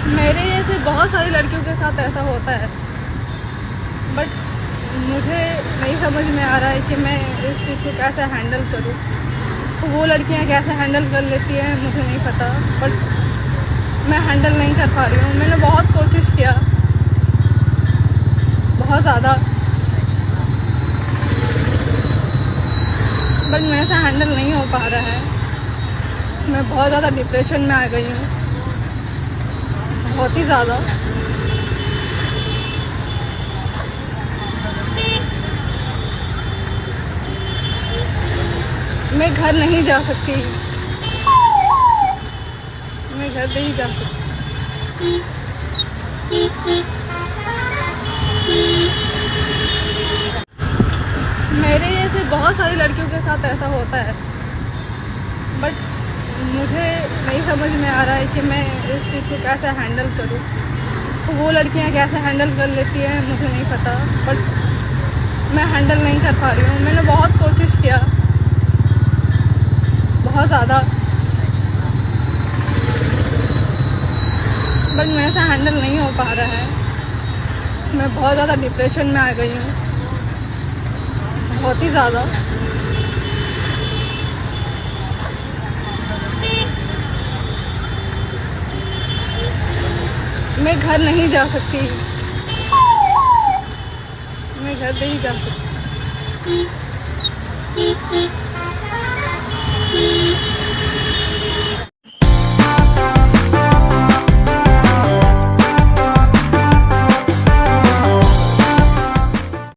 मेरे जैसे बहुत सारी लड़कियों के साथ ऐसा होता है, बट मुझे नहीं समझ में आ रहा है कि मैं इस चीज़ को कैसे हैंडल करूँ। तो वो लड़कियां कैसे हैंडल कर लेती हैं मुझे नहीं पता, बट मैं हैंडल नहीं कर पा रही हूँ। मैंने बहुत कोशिश किया, बहुत ज़्यादा, बट मेरे से हैंडल नहीं हो पा रहा है। मैं बहुत ज़्यादा डिप्रेशन में आ गई हूँ, बहुत ही ज़्यादा। मैं घर नहीं जा सकती, मैं घर नहीं जा सकती। मेरे जैसे बहुत सारी लड़कियों के साथ ऐसा होता है, बट मुझे नहीं समझ में आ रहा है कि मैं इस चीज़ को कैसे हैंडल करूँ। वो लड़कियां कैसे हैंडल कर लेती हैं मुझे नहीं पता, बट मैं हैंडल नहीं कर पा रही हूँ। मैंने बहुत कोशिश किया, बहुत ज़्यादा, बट मेरे से हैंडल नहीं हो पा रहा है। मैं बहुत ज़्यादा डिप्रेशन में आ गई हूँ, बहुत ही ज़्यादा। मैं घर नहीं जा सकती, मैं घर नहीं जा सकती।